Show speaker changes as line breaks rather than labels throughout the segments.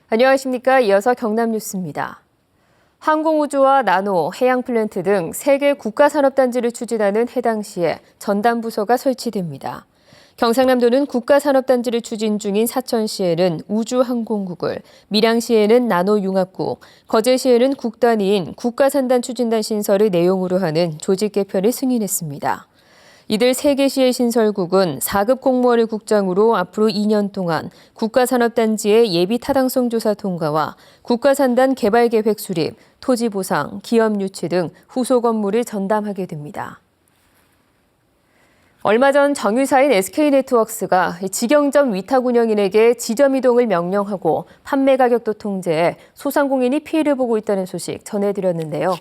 안녕하십니까. 이어서 경남 뉴스입니다. 항공우주와 나노, 해양플랜트 등 3개 국가산업단지를 추진하는 해당 시에 전담부서가 설치됩니다. 경상남도는 국가산업단지를 추진 중인 사천시에는 우주항공국을, 밀양시에는 나노융합국, 거제시에는 국단위인 국가산단 추진단 신설을 내용으로 하는 조직 개편을 승인했습니다. 이들 3개 시의 신설국은 4급 공무원을 국장으로 앞으로 2년 동안 국가산업단지의 예비 타당성 조사 통과와 국가산단 개발계획 수립, 토지 보상, 기업 유치 등 후속 업무를 전담하게 됩니다. 얼마 전 정유사인 SK네트워크스가 직영점 위탁 운영인에게 지점 이동을 명령하고 판매 가격도 통제해 소상공인이 피해를 보고 있다는 소식 전해드렸는데요.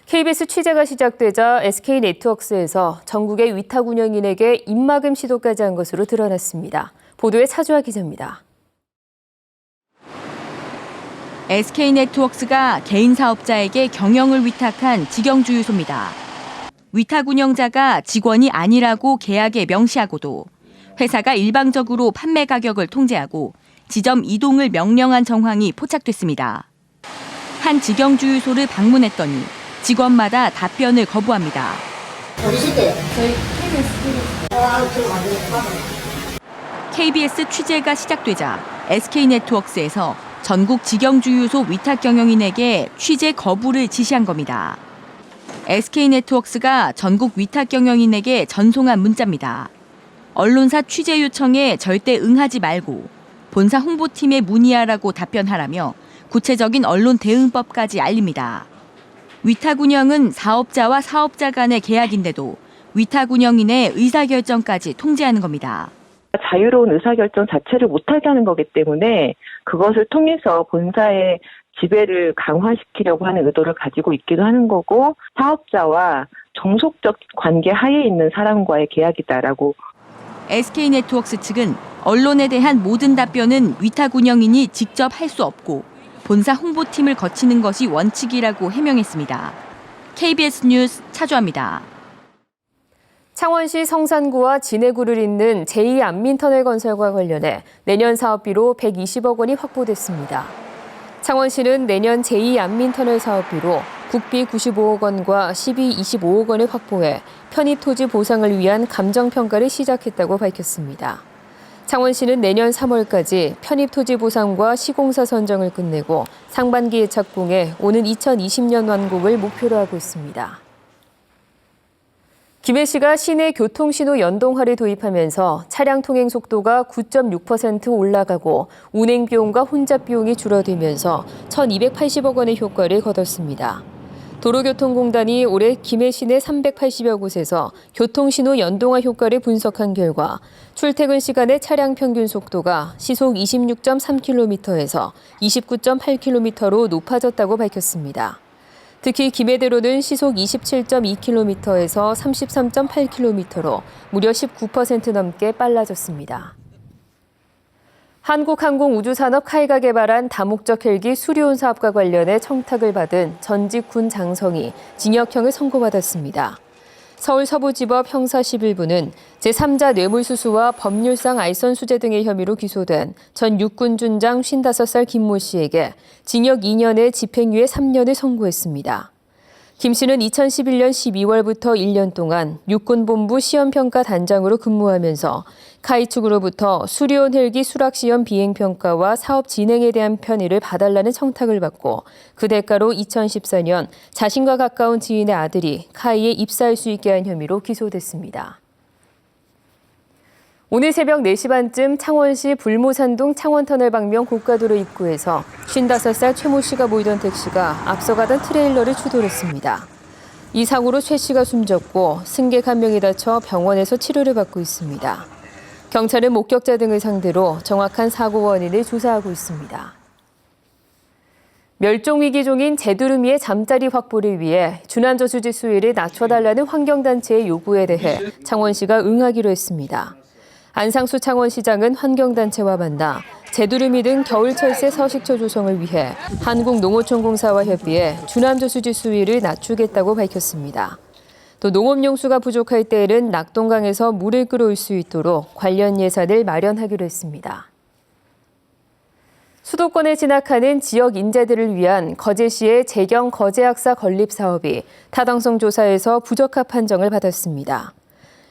KBS 취재가 시작되자 SK네트워크스에서 전국의 위탁 운영인에게 입막음 시도까지 한 것으로 드러났습니다. 보도에 차주아 기자입니다.
SK네트워크스가 개인 사업자에게 경영을 위탁한 직영주유소입니다. 위탁 운영자가 직원이 아니라고 계약에 명시하고도 회사가 일방적으로 판매 가격을 통제하고 지점 이동을 명령한 정황이 포착됐습니다. 한 직영주유소를 방문했더니 직원마다 답변을 거부합니다.
어디신데요? 저희
KBS 취재가 시작되자 SK네트워크스에서 전국 직영주유소 위탁 경영인에게 취재 거부를 지시한 겁니다. SK네트워크스가 전국 위탁 경영인에게 전송한 문자입니다. 언론사 취재 요청에 절대 응하지 말고 본사 홍보팀에 문의하라고 답변하라며 구체적인 언론 대응법까지 알립니다. 위탁 운영은 사업자와 사업자 간의 계약인데도 위탁 운영인의 의사결정까지 통제하는 겁니다.
자유로운 의사결정 자체를 못하게 하는 거기 때문에 그것을 통해서 본사의 지배를 강화시키려고 하는 의도를 가지고 있기도 하는 거고, 사업자와 종속적 관계 하에 있는 사람과의 계약이다라고.
SK네트워크스 측은 언론에 대한 모든 답변은 위탁 운영인이 직접 할 수 없고 본사 홍보팀을 거치는 것이 원칙이라고 해명했습니다. KBS 뉴스 차주아입니다.
창원시 성산구와 진해구를 잇는 제2안민터널 건설과 관련해 내년 사업비로 120억 원이 확보됐습니다. 창원시는 내년 제2안민터널 사업비로 국비 95억 원과 시비 25억 원을 확보해 편입토지 보상을 위한 감정평가를 시작했다고 밝혔습니다. 창원시는 내년 3월까지 편입토지 보상과 시공사 선정을 끝내고 상반기에 착공해 오는 2020년 완공을 목표로 하고 있습니다. 김해시가 시내 교통신호 연동화를 도입하면서 차량 통행 속도가 9.6% 올라가고 운행 비용과 혼잡 비용이 줄어들면서 1,280억 원의 효과를 거뒀습니다. 도로교통공단이 올해 김해 시내 380여 곳에서 교통신호 연동화 효과를 분석한 결과 출퇴근 시간의 차량 평균 속도가 시속 26.3km에서 29.8km로 높아졌다고 밝혔습니다. 특히 김해대로는 시속 27.2km에서 33.8km로 무려 19% 넘게 빨라졌습니다. 한국항공우주산업 카이가 개발한 다목적 헬기 수리온 사업과 관련해 청탁을 받은 전직 군 장성이 징역형을 선고받았습니다. 서울 서부지법 형사 11부는 제3자 뇌물수수와 법률상 알선 수재 등의 혐의로 기소된 전 육군 준장 55살 김모 씨에게 징역 2년에 집행유예 3년을 선고했습니다. 김 씨는 2011년 12월부터 1년 동안 육군본부 시험평가 단장으로 근무하면서 카이 측으로부터 수리온 헬기 수락시험 비행평가와 사업 진행에 대한 편의를 봐달라는 청탁을 받고 그 대가로 2014년 자신과 가까운 지인의 아들이 카이에 입사할 수 있게 한 혐의로 기소됐습니다. 오늘 새벽 4시 반쯤 창원시 불모산동 창원터널 방면 고가도로 입구에서 55살 최모 씨가 몰던 택시가 앞서가던 트레일러를 추돌했습니다. 이 사고로 최 씨가 숨졌고 승객 1명이 다쳐 병원에서 치료를 받고 있습니다. 경찰은 목격자 등을 상대로 정확한 사고 원인을 조사하고 있습니다. 멸종위기종인 제두루미의 잠자리 확보를 위해 준환저수지 수위를 낮춰달라는 환경단체의 요구에 대해 창원시가 응하기로 했습니다. 안상수 창원시장은 환경단체와 만나 제두루미 등 겨울철새 서식처 조성을 위해 한국농어촌공사와 협의해 준환저수지 수위를 낮추겠다고 밝혔습니다. 또 농업용수가 부족할 때에는 낙동강에서 물을 끌어올 수 있도록 관련 예산을 마련하기로 했습니다. 수도권에 진학하는 지역 인재들을 위한 거제시의 재경 거제학사 건립 사업이 타당성 조사에서 부적합 판정을 받았습니다.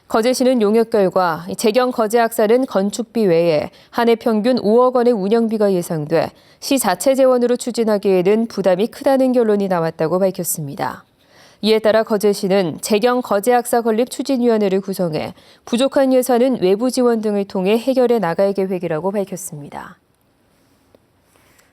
거제시는 용역 결과 재경 거제학사는 건축비 외에 한 해 평균 5억 원의 운영비가 예상돼 시 자체 재원으로 추진하기에는 부담이 크다는 결론이 나왔다고 밝혔습니다. 이에 따라 거제시는 재경 거제학사 건립 추진위원회를 구성해 부족한 예산은 외부 지원 등을 통해 해결해 나갈 계획이라고 밝혔습니다.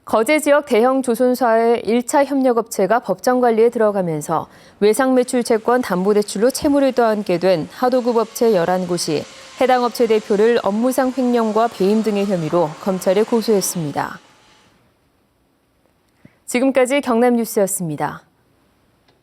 거제 지역 대형 조선사의 1차 협력업체가 법정 관리에 들어가면서 외상 매출 채권 담보대출로 채무를 떠안게 된 하도급 업체 11곳이 해당 업체 대표를 업무상 횡령과 배임 등의 혐의로 검찰에 고소했습니다. 지금까지 경남뉴스였습니다.